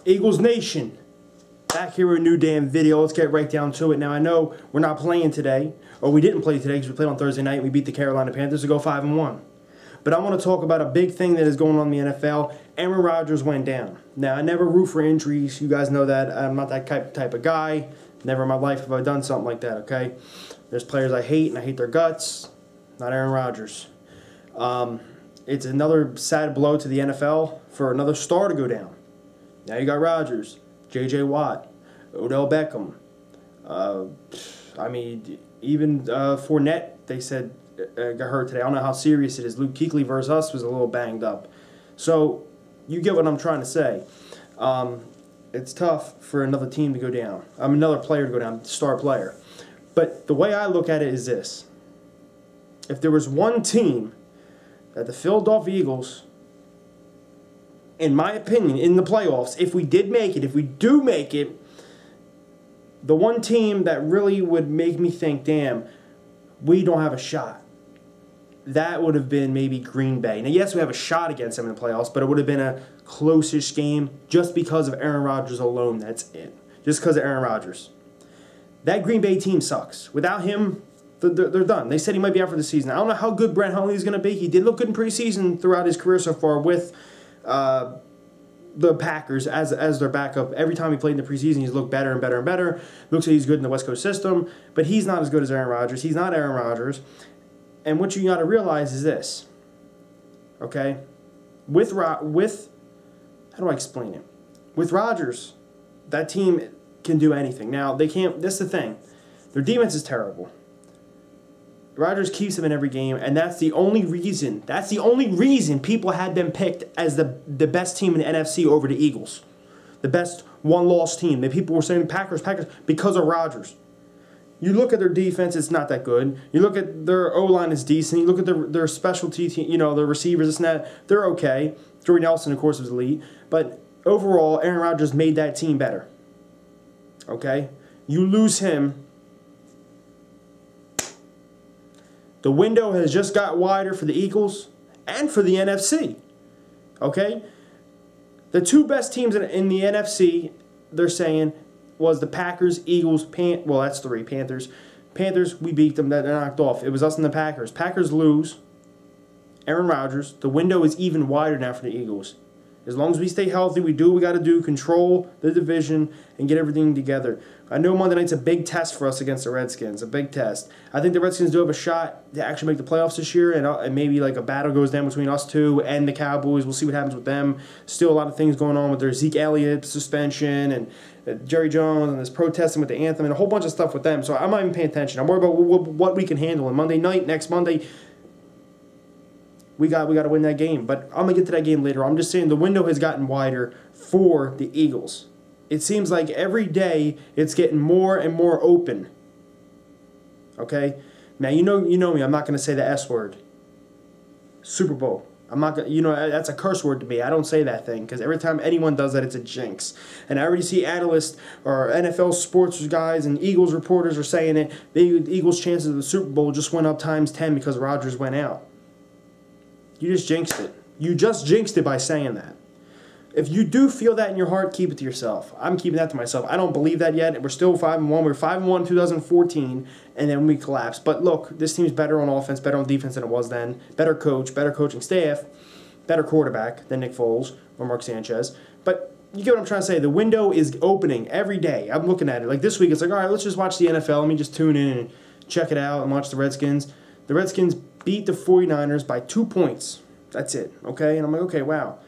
Eagles Nation, back here with a new damn video. Let's get right down to it. Now, I know we're not playing today, or we didn't play today because we played on Thursday night and we beat the Carolina Panthers to go 5-1. But I want to talk about a big thing that is going on in the NFL. Aaron Rodgers went down. Now, I never root for injuries. You guys know that. I'm not that type of guy. Never in my life have I done something like that, okay? There's players I hate, and I hate their guts. Not Aaron Rodgers. It's another sad blow to the NFL for another star to go down. Now you got Rodgers, J.J. Watt, Odell Beckham. I mean, even Fournette, they said, got hurt today. I don't know how serious it is. Luke Kuechly versus us was a little banged up. So, you get what I'm trying to say. It's tough for another team to go down. Another player to go down, star player. But the way I look at it is this. If there was one team that the Philadelphia Eagles, in my opinion, in the playoffs, if we did make it, if we do make it, the one team that really would make me think, damn, we don't have a shot, that would have been maybe Green Bay. Now, yes, we have a shot against them in the playoffs, but it would have been a close-ish game just because of Aaron Rodgers alone. That's it. Just because of Aaron Rodgers. That Green Bay team sucks. Without him, they're done. They said he might be out for the season. I don't know how good Brett Hundley is going to be. He did look good in preseason throughout his career so far with the Packers as their backup. Every time he played in the preseason, he's looked better and better and better. Looks like he's good in the West Coast system, but he's not as good as Aaron Rodgers. He's not Aaron Rodgers. And what you got to realize is this, okay? With how do I explain it? With Rodgers, that team can do anything. Now, they can't. This is the thing. Their defense is terrible. Rodgers keeps them in every game, and that's the only reason. That's the only reason people had them picked as the best team in the NFC over the Eagles. The best one-loss team. The people were saying Packers, because of Rodgers. You look at their defense, it's not that good. You look at their O-line, it's decent. You look at their specialty team, you know, their receivers, this and that, they're okay. Jordy Nelson, of course, was elite. But overall, Aaron Rodgers made that team better. Okay? You lose him. The window has just got wider for the Eagles and for the NFC. Okay? The two best teams in the NFC, they're saying, was the Packers, Eagles, well, that's three, Panthers. Panthers, we beat them. They're knocked off. It was us and the Packers. Packers lose. Aaron Rodgers. The window is even wider now for the Eagles. As long as we stay healthy, we do what we got to do, control the division, and get everything together. I know Monday night's a big test for us against the Redskins, a big test. I think the Redskins do have a shot to actually make the playoffs this year, and maybe like a battle goes down between us two and the Cowboys. We'll see what happens with them. Still a lot of things going on with their Zeke Elliott suspension and Jerry Jones and this protesting with the anthem and a whole bunch of stuff with them. So I'm not even paying attention. I'm worried about what we can handle. And Monday night, next Monday, we got to win that game. But I'm going to get to that game later. I'm just saying the window has gotten wider for the Eagles. It seems like every day it's getting more and more open. Okay? Now, you know me. I'm not going to say the S word. Super Bowl. I'm not going to, that's a curse word to me. I don't say that thing because every time anyone does that, it's a jinx. And I already see analysts or NFL sports guys and Eagles reporters are saying it. The Eagles' chances of the Super Bowl just went up times 10 because Rodgers went out. You just jinxed it. You just jinxed it by saying that. If you do feel that in your heart, keep it to yourself. I'm keeping that to myself. I don't believe that yet. We're still 5-1. We were 5-1 in 2014, and then we collapsed. But look, this team's better on offense, better on defense than it was then. Better coach, better coaching staff, better quarterback than Nick Foles or Mark Sanchez. But you get what I'm trying to say. The window is opening every day. I'm looking at it. Like this week, it's like, all right, let's just watch the NFL. Let me just tune in and check it out and watch the Redskins. The Redskins beat the 49ers by 2 points. That's it, okay? And I'm like, okay, wow.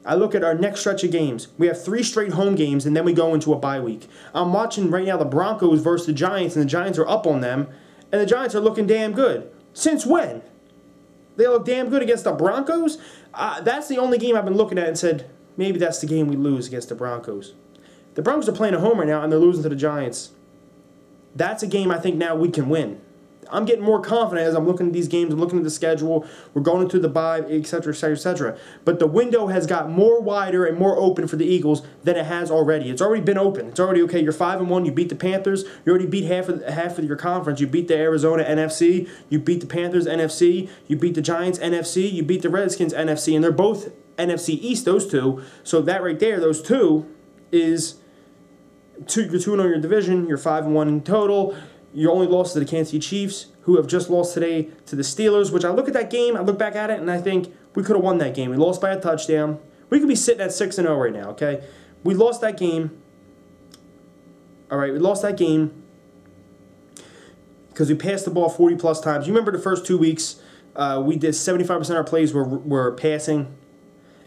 I look at our next stretch of games. We have 3 straight home games, and then we go into a bye week. I'm watching right now the Broncos versus the Giants, and the Giants are up on them, and the Giants are looking damn good. Since when? They look damn good against the Broncos? That's the only game I've been looking at and said, maybe that's the game we lose against the Broncos. The Broncos are playing at home right now, and they're losing to the Giants. That's a game I think now we can win. I'm getting more confident as I'm looking at these games. I'm looking at the schedule. We're going into the bye, etc., etc., etc. But the window has got more wider and more open for the Eagles than it has already. It's already been open. It's already, okay, you're 5-1. You beat the Panthers. You already beat half of your conference. You beat the Arizona NFC. You beat the Panthers NFC. You beat the Giants NFC. You beat the Redskins NFC. And they're both NFC East, those two. So that right there, those two, is you're 2-0 in your division, you're 5-1 in total. Your only loss to the Kansas City Chiefs, who have just lost today to the Steelers, which I look at that game, I look back at it, and I think we could have won that game. We lost by a touchdown. We could be sitting at 6-0 right now, okay? We lost that game. All right, we lost that game because we passed the ball 40-plus times. You remember the first 2 weeks, we did 75% of our plays were passing.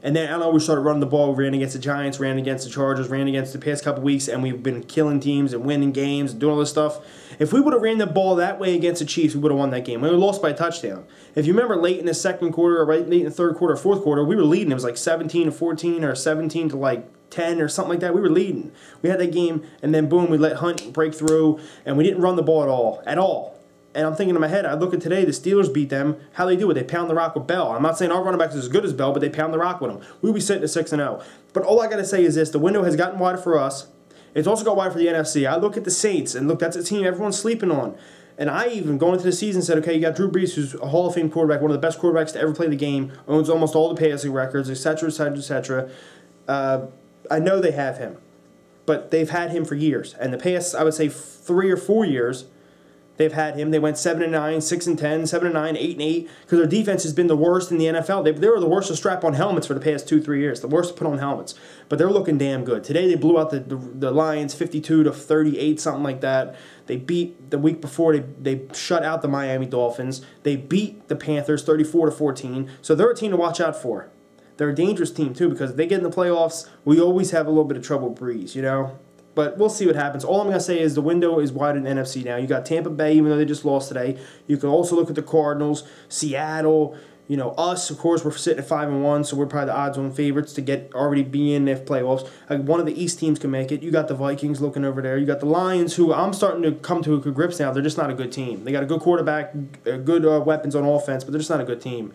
And then, I don't know, we started running the ball. We ran against the Giants, ran against the Chargers, ran against the past couple weeks, and we've been killing teams and winning games and doing all this stuff. If we would have ran the ball that way against the Chiefs, we would have won that game. We lost by a touchdown. If you remember late in the second quarter, or late in the third quarter, or fourth quarter, we were leading. It was like 17-14 or 17-10 or something like that. We were leading. We had that game, and then boom, we let Hunt break through, and we didn't run the ball at all. And I'm thinking in my head, I look at today, the Steelers beat them. How they do it? They pound the rock with Bell. I'm not saying our running backs is as good as Bell, but they pound the rock with them. We'll be sitting at 6-0. But all I got to say is this. The window has gotten wider for us. It's also got wider for the NFC. I look at the Saints, and look, that's a team everyone's sleeping on. And I even, going into the season, said, okay, you got Drew Brees, who's a Hall of Fame quarterback, one of the best quarterbacks to ever play the game, owns almost all the passing records, etc., etc., etc. I know they have him. But they've had him for years. And the past, I would say, 3 or 4 years, they've had him. They went 7-9, 6-10, 7-9, 8-8, because their defense has been the worst in the NFL. They were the worst to strap on helmets for the past 2-3 years. The worst to put on helmets. But they're looking damn good. Today they blew out the Lions 52-38, something like that. They beat the week before. They shut out the Miami Dolphins. They beat the Panthers 34-14. So they're a team to watch out for. They're a dangerous team too, because if they get in the playoffs, we always have a little bit of trouble with Breeze, you know. But we'll see what happens. All I'm going to say is the window is wide in the NFC now. You got Tampa Bay, even though they just lost today. You can also look at the Cardinals, Seattle, you know, us. Of course, we're sitting at 5-1, so we're probably the odds-on favorites to already be in the playoffs. One of the East teams can make it. You got the Vikings looking over there. You got the Lions, who I'm starting to come to grips now. They're just not a good team. They got a good quarterback, good weapons on offense, but they're just not a good team.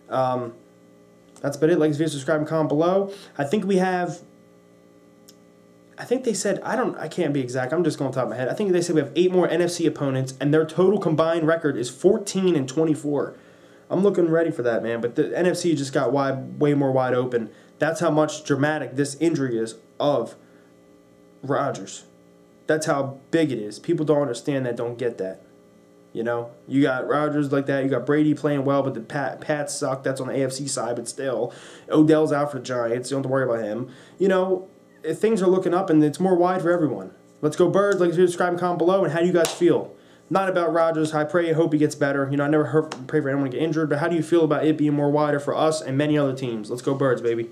That's about it. Like, subscribe, and comment below. I think we have... I think they said, I can't be exact, I'm just going top of my head. I think they said we have 8 more NFC opponents, and their total combined record is 14-24. I'm looking ready for that, man. But the NFC just got way more wide open. That's how much dramatic this injury is of Rodgers. That's how big it is. People don't understand that, don't get that. You know, you got Rodgers like that. You got Brady playing well, but the Pats suck. That's on the AFC side, but still. Odell's out for the Giants. You don't have to worry about him. You know, things are looking up, and it's more wide for everyone. Let's go Birds. Like, subscribe, and comment below. And how do you guys feel? Not about Rodgers. I hope he gets better. You know, I never pray for anyone to get injured, but how do you feel about it being more wider for us and many other teams? Let's go Birds, baby.